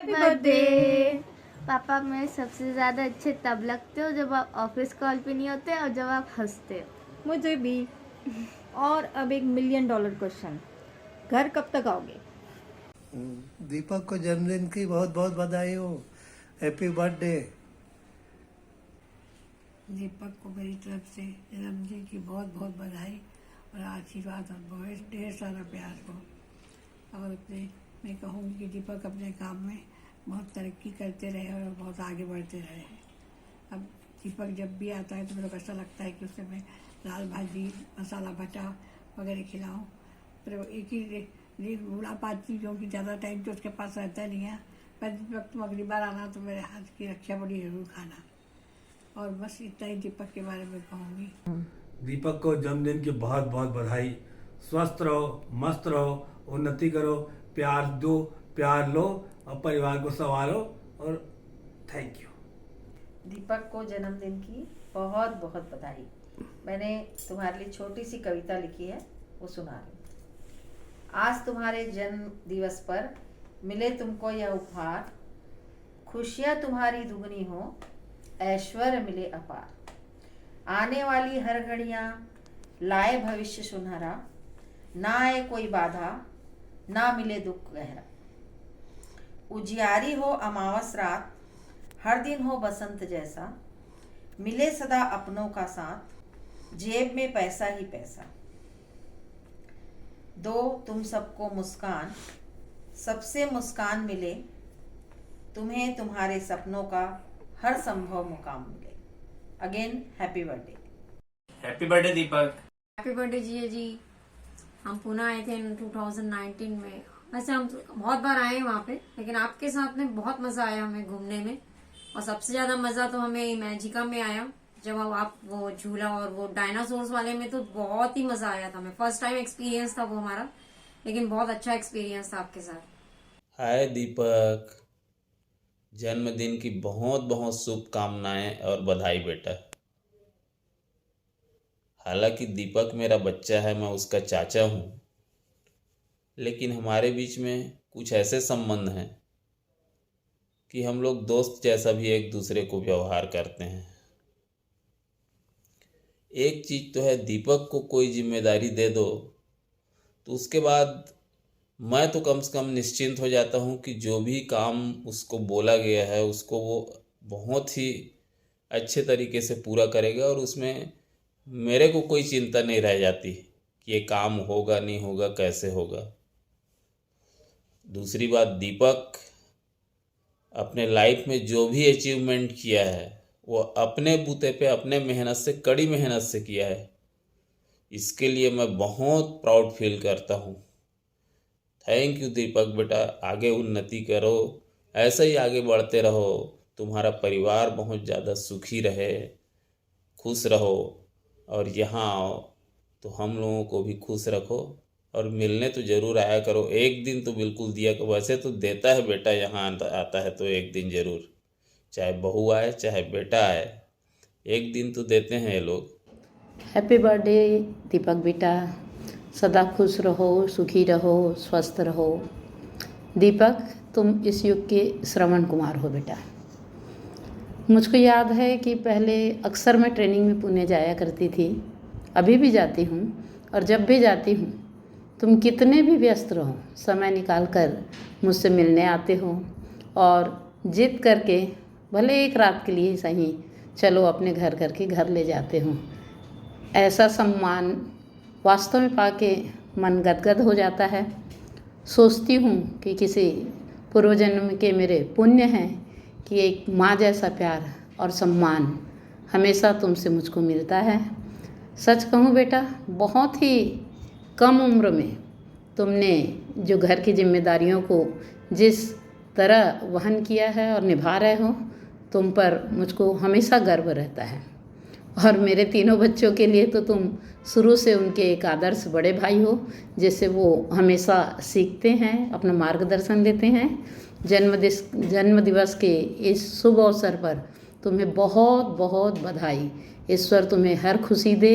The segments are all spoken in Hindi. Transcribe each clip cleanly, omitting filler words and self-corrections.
बर्थडे। पापा मैं सबसे ज़्यादा अच्छे तब लगते हो जब आप ऑफिस कॉल पे नहीं होते और जब आप हंसते हो। मुझे भी। और अब एक $1,000,000 क्वेश्चन, घर कब तक आओगे? दीपक को जन्मदिन की बहुत बहुत बधाई हो। Happy birthday. दीपक को मेरी तरफ से जन्मदिन की बहुत बहुत बधाई और आशीर्वाद और बहुत ढेर सारा प्यार हो। और अपने मैं कहूँगी कि दीपक अपने काम में बहुत तरक्की करते रहे और बहुत आगे बढ़ते रहे। अब दीपक जब भी आता है तो मेरे को ऐसा लगता है कि उससे मैं दाल भाजी मसाला भटा वगैरह खिलाऊँ। पर एक ही बूढ़ा पाती क्योंकि ज़्यादा टाइम तो उसके पास रहता नहीं है। पर दीपक तुम अगली बार आना तो मेरे हाथ की रक्षा बड़ी जरूर खाना। और बस इतना ही दीपक के बारे में कहूँगी। दीपक को जन्मदिन की बहुत बहुत बधाई। स्वस्थ रहो, मस्त रहो, उन्नति करो, प्यार दो, प्यार लो और परिवार को संभालो। और थैंक यू। दीपक को जन्मदिन की बहुत बहुत बधाई। मैंने तुम्हारे लिए छोटी सी कविता लिखी है, वो सुना रही हूँ। आज तुम्हारे जन्म दिवस पर मिले तुमको यह उपहार, खुशियाँ तुम्हारी दुगनी हो, ऐश्वर्य मिले अपार। आने वाली हर घड़ियाँ लाए भविष्य सुनहरा, ना आए कोई बाधा, ना मिले दुख गहरा। उजियारी हो अमावस रात, हर दिन हो बसंत जैसा, मिले सदा अपनों का साथ, जेब में पैसा ही पैसा। दो तुम सबको मुस्कान, सबसे मुस्कान मिले, तुम्हें तुम्हारे सपनों का हर संभव मुकाम मिले। Again happy birthday. Happy birthday Deepak. Happy birthday Jiya ji. हम पुणे आए थे 2019 में। वैसे हम बहुत बार आए हैं वहाँ पे, लेकिन आपके साथ में बहुत मजा आया हमें घूमने में। और सबसे ज्यादा मजा तो हमें मैजिका में आया, जब आप वो झूला और वो डायनासोर्स वाले में तो बहुत ही मजा आया था। हमें फर्स्ट टाइम एक्सपीरियंस था वो हमारा, लेकिन बहुत अच्छा एक्सपीरियंस था आपके साथ। हाय दीपक, जन्मदिन की बहुत बहुत शुभकामनाएं और बधाई बेटा। हालांकि दीपक मेरा बच्चा है, मैं उसका चाचा हूँ, लेकिन हमारे बीच में कुछ ऐसे संबंध हैं कि हम लोग दोस्त जैसा भी एक दूसरे को व्यवहार करते हैं। एक चीज़ तो है, दीपक को कोई जिम्मेदारी दे दो तो उसके बाद मैं तो कम से कम निश्चिंत हो जाता हूँ कि जो भी काम उसको बोला गया है उसको वो बहुत ही अच्छे तरीके से पूरा करेगा और उसमें मेरे को कोई चिंता नहीं रह जाती कि ये काम होगा नहीं होगा, कैसे होगा। दूसरी बात, दीपक अपने लाइफ में जो भी अचीवमेंट किया है वो अपने बूते पे अपने मेहनत से, कड़ी मेहनत से किया है। इसके लिए मैं बहुत प्राउड फील करता हूँ। थैंक यू दीपक बेटा, आगे उन्नति करो, ऐसे ही आगे बढ़ते रहो, तुम्हारा परिवार बहुत ज़्यादा सुखी रहे, खुश रहो और यहाँ आओ तो हम लोगों को भी खुश रखो और मिलने तो ज़रूर आया करो। एक दिन तो बिल्कुल दिया करो, वैसे तो देता है बेटा, यहाँ आता है तो एक दिन ज़रूर, चाहे बहू आए चाहे बेटा आए, एक दिन तो देते हैं ये लोग। हैप्पी बर्थडे दीपक बेटा, सदा खुश रहो, सुखी रहो, स्वस्थ रहो। दीपक तुम इस युग के श्रवण कुमार हो बेटा। मुझको याद है कि पहले अक्सर मैं ट्रेनिंग में पुणे जाया करती थी, अभी भी जाती हूँ, और जब भी जाती हूँ तुम कितने भी व्यस्त रहो समय निकाल कर मुझसे मिलने आते हो और जिद करके भले एक रात के लिए सही चलो अपने घर करके घर ले जाते हो। ऐसा सम्मान वास्तव में पाके मन गदगद हो जाता है। सोचती हूँ कि किसी पूर्वजन्म के मेरे पुण्य हैं कि एक माँ जैसा प्यार और सम्मान हमेशा तुमसे मुझको मिलता है। सच कहूँ बेटा, बहुत ही कम उम्र में तुमने जो घर की जिम्मेदारियों को जिस तरह वहन किया है और निभा रहे हो, तुम पर मुझको हमेशा गर्व रहता है। और मेरे तीनों बच्चों के लिए तो तुम शुरू से उनके एक आदर्श बड़े भाई हो, जिससे वो हमेशा सीखते हैं, अपना मार्गदर्शन लेते हैं। जन्म दिवस के इस शुभ अवसर पर तुम्हें बहुत बहुत बधाई। ईश्वर तुम्हें हर खुशी दे,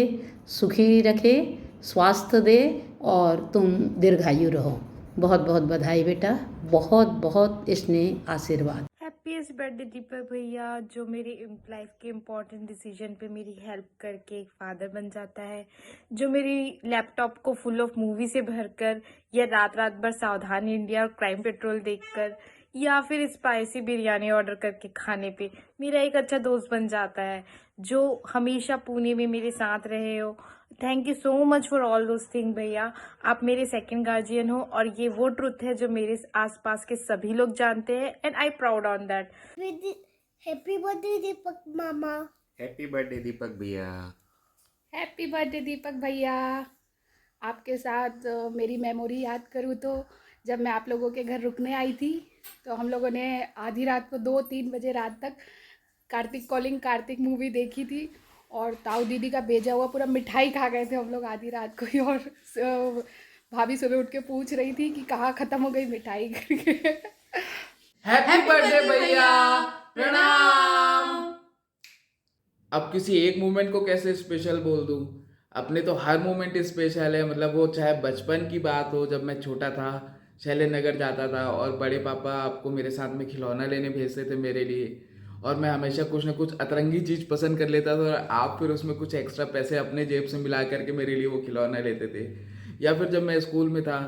सुखी रखे, स्वास्थ्य दे और तुम दीर्घायु रहो। बहुत बहुत बधाई बेटा, बहुत बहुत स्नेह आशीर्वाद। हैप्पीस्ट बर्थडे दीपक भैया, जो मेरी लाइफ के इम्पोर्टेंट डिसीजन पे मेरी हेल्प करके एक फादर बन जाता है, जो मेरी लैपटॉप को फुल ऑफ मूवी से भरकर या रात रात भर सावधान इंडिया और क्राइम पेट्रोल देखकर या फिर स्पाइसी बिरयानी ऑर्डर करके खाने पे मेरा एक अच्छा दोस्त बन जाता है, जो हमेशा पुणे में मेरे साथ रहे हो। Thank you so much for all those thing भैया। आप मेरे सेकंड गार्जियन हो और ये वो ट्रुथ है जो मेरे आसपास के सभी लोग जानते हैं and I proud on that. Happy birthday Deepak मामा। हैप्पी बर्थडे दीपक भैया। हैप्पी बर्थडे दीपक भैया। आपके साथ मेरी मेमोरी याद करूँ तो जब मैं आप लोगों के घर रुकने आई थी तो हम लोगों ने आधी रात को 2-3 बजे रात तक कार्तिक कॉलिंग कार्तिक मूवी देखी थी और ताऊ दीदी का भेजा हुआ पूरा मिठाई खा गए थे हम लोग आधी रात को ही। और भाभी सुबह उठ के पूछ रही थी कि कहाँ ख़त्म हो गई मिठाई करके। हैप्पी बर्थडे भैया, प्रणाम। अब किसी एक मोमेंट को कैसे स्पेशल बोल दूं? अपने तो हर मोमेंट स्पेशल है। मतलब वो चाहे बचपन की बात हो, जब मैं छोटा था शैलेंद्र नगर जाता था और बड़े पापा आपको मेरे साथ में खिलौना लेने भेजते थे मेरे लिए, और मैं हमेशा कुछ ना कुछ अतरंगी चीज़ पसंद कर लेता था और आप फिर उसमें कुछ एक्स्ट्रा पैसे अपने जेब से मिला करके मेरे लिए वो खिलौना लेते थे। या फिर जब मैं स्कूल में था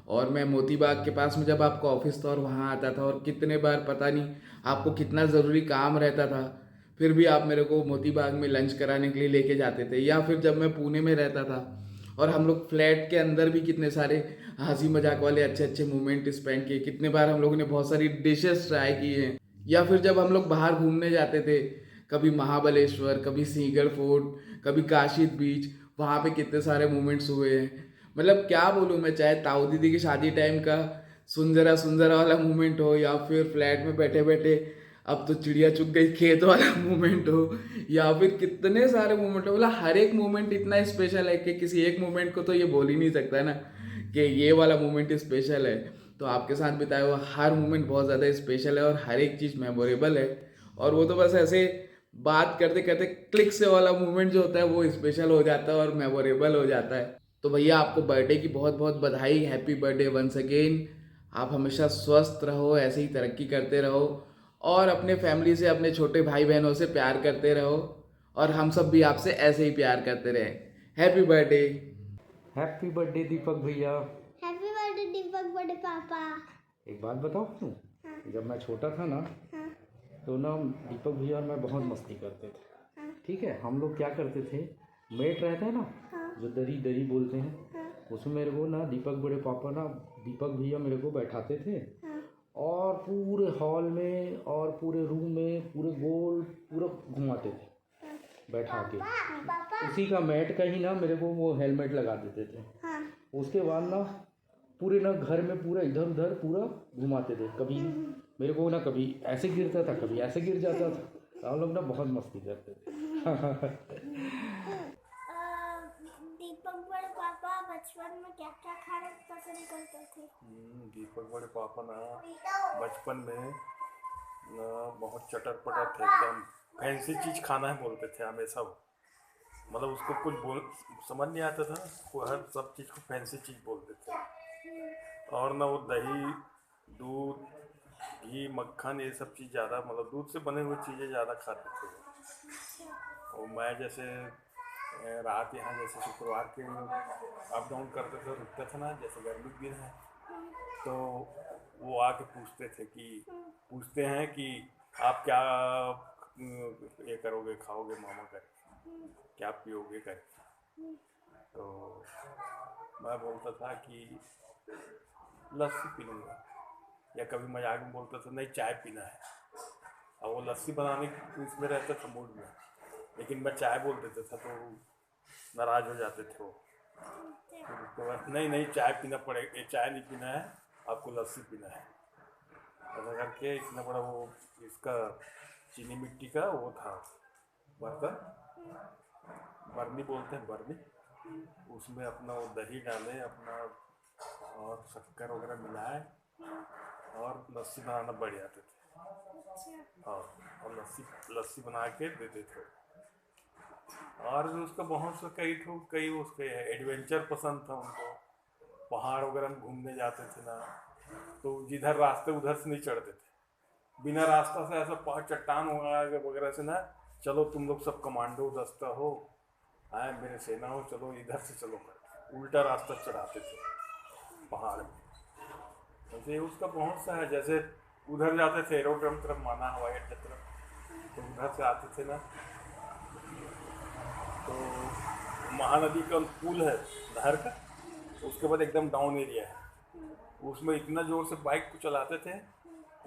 और मैं मोती बाग के पास में जब आपका ऑफिस था और वहाँ आता था और कितने बार पता नहीं आपको कितना ज़रूरी काम रहता था, फिर भी आप मेरे को मोती बाग में लंच कराने के लिए लेके जाते थे। या फिर जब मैं पुणे में रहता था और हम लोग फ्लैट के अंदर भी कितने सारे हंसी मजाक वाले अच्छे अच्छे मोमेंट स्पेंड किए, कितने बार हम लोगों ने बहुत सारी डिशेस ट्राई की हैं। या फिर जब हम लोग बाहर घूमने जाते थे, कभी महाबलेश्वर, कभी सिंहगढ़ फोर्ट, कभी काशी बीच, वहाँ पे कितने सारे मोमेंट्स हुए हैं। मतलब क्या बोलूँ मैं, चाहे ताऊ दीदी की शादी टाइम का सुंदरा सुंदरा वाला मोमेंट हो या फिर फ्लैट में बैठे बैठे अब तो चिड़िया चुग गई खेत वाला मोमेंट हो, या फिर कितने सारे मोमेंट हो। मतलब हर एक मोमेंट इतना स्पेशल है कि किसी एक मोमेंट को तो ये बोल ही नहीं सकता ना कि ये वाला मोमेंट स्पेशल है। तो आपके साथ बिताया हुआ हर मोमेंट बहुत ज़्यादा स्पेशल है और हर एक चीज़ मेमोरेबल है। और वो तो बस ऐसे बात करते करते क्लिक से वाला मोमेंट जो होता है वो स्पेशल हो जाता है और मेमोरेबल हो जाता है। तो भैया आपको बर्थडे की बहुत बहुत बधाई। Happy birthday once again. आप हमेशा स्वस्थ रहो, ऐसे ही तरक्की करते रहो और अपने फैमिली से, अपने छोटे भाई बहनों से प्यार करते रहो और हम सब भी आपसे ऐसे ही प्यार करते रहे। Happy birthday. Happy birthday Deepak भैया। हैप्पी बर्थडे दीपक बड़े पापा। एक बात बताओ तुम, जब मैं छोटा था ना तो ना दीपक भैया और मैं बहुत मस्ती करते थे। ठीक है, हम लोग क्या करते थे, मेट रहता है ना जो दरी दरी बोलते हैं, उसमें मेरे को ना दीपक बड़े पापा ना दीपक भैया मेरे को बैठाते थे और पूरे हॉल में और पूरे रूम में पूरे गोल पूरा घुमाते थे बैठा के। उसी का मैट का ही ना मेरे को वो हेलमेट लगा देते थे। उसके बाद ना पूरे ना घर में पूरा इधर उधर पूरा घुमाते थे। कभी मेरे को ना कभी ऐसे गिरता था, कभी ऐसे गिर जाता था। हम लोग ना बहुत मस्ती करते थे। दीपक बड़े पापा बचपन में क्या क्या खाना पसंद करते थे? दीपक बड़े पापा ना बचपन में ना बहुत चटर पटर थे, एकदम फैंसी चीज़ खाना है बोलते थे हमेशा। मतलब उसको कुछ बोल समझ नहीं आता था, वो हर सब चीज़ को फैंसी चीज़ बोलते थे। और ना वो दही, दूध, घी, मक्खन ये सब चीज़ ज़्यादा, मतलब दूध से बने हुए चीज़ें ज़्यादा खाते थे। और मैं जैसे रात यहाँ जैसे शुक्रवार के अप डाउन करते थे, रुकते थे ना, जैसे गर्मी के दिन है तो वो आके पूछते हैं कि आप क्या ये करोगे, खाओगे मामा करके, क्या पियोगे करके। तो मैं बोलता था कि लस्सी पी लूँगा, या कभी मजाक में बोलता था नहीं चाय पीना है। और वो लस्सी बनाने की इसमें रहता था मूड में, लेकिन मैं चाय बोल देता था तो नाराज़ हो जाते थे वो। तो नहीं चाय पीना पड़ेगा, ये चाय नहीं पीना है, आपको लस्सी पीना है। ऐसा करके इतना बड़ा वो इसका चीनी मिट्टी का वो था बर्तन, बर्नी बोलते हैं, बर्नी, उसमें अपना वो दही डाले अपना और शक्कर वगैरह मिलाए और लस्सी बनाना बढ़ जाते थे। और लस्सी बना के देते थे। और उसका बहुत सा कई उसके एडवेंचर पसंद था उनको, पहाड़ वगैरह में घूमने जाते थे ना, तो जिधर रास्ते उधर से नहीं चढ़ते थे, बिना रास्ता से ऐसा पहाड़ चट्टान वगैरह से ना, चलो तुम लोग सब कमांडो दस्ता हो, आए मेरे सेना हो, चलो इधर से चलो कर उल्टा रास्ता चढ़ाते थे पहाड़ में। वैसे उसका बहुत सा है, जैसे उधर जाते थे एरोड्रम तरफ, माना हवाई अड्डे तरफ, तो उधर से आते थे ना, तो महानदी का पुल है नहर का, उसके बाद एकदम डाउन एरिया है, उसमें इतना जोर से बाइक को चलाते थे,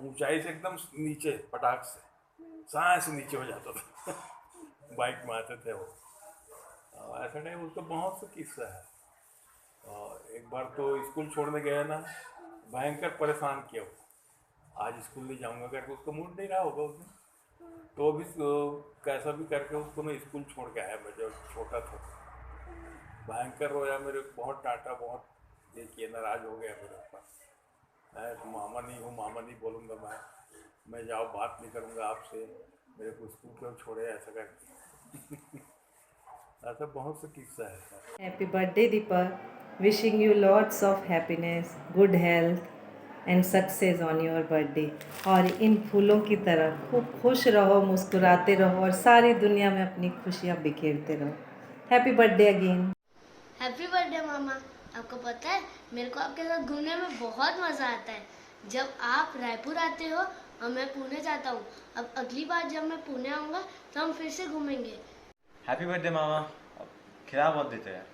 ऊंचाई से एकदम नीचे पटाख से सांस नीचे हो जाता था बाइक में आते थे वो। ऐसा नहीं, उसका बहुत सा किस्सा है। और एक बार तो स्कूल छोड़ने गया ना, भयंकर परेशान किया वो, आज स्कूल नहीं जाऊंगा करके, उसका मूड नहीं रहा होगा उसमें, तो भी कैसा भी करके उसको ना स्कूल छोड़ के आया। मैं जब छोटा था भयंकर रोया, मेरे को बहुत डांटा, बहुत ये किया, नाराज हो गया मेरे ऊपर। मैं तो मामा नहीं हूँ, मामा नहीं बोलूँगा मैं जाओ बात नहीं करूँगा आपसे, मेरे को स्कूल क्यों छोड़े, ऐसा करके ऐसा बहुत से किस्सा है। Happy birthday Deepak, wishing you lots of happiness, good health and success on your birthday. और इन फूलों की तरह खूब खुश रहो, मुस्कुराते रहो और सारी दुनिया में अपनी खुशियाँ बिखेरते रहो। Happy birthday again. Happy birthday मामा। आपको पता है मेरे को आपके साथ घूमने में बहुत मज़ा आता है। जब आप रायपुर आते हो और मैं पुणे जाता हूँ, अब अगली बार जब मैं पुणे आऊँगा तो हम फिर से घूमेंगे। हैप्पी बर्थडे मामा। अब खिला बहुत देते हैं।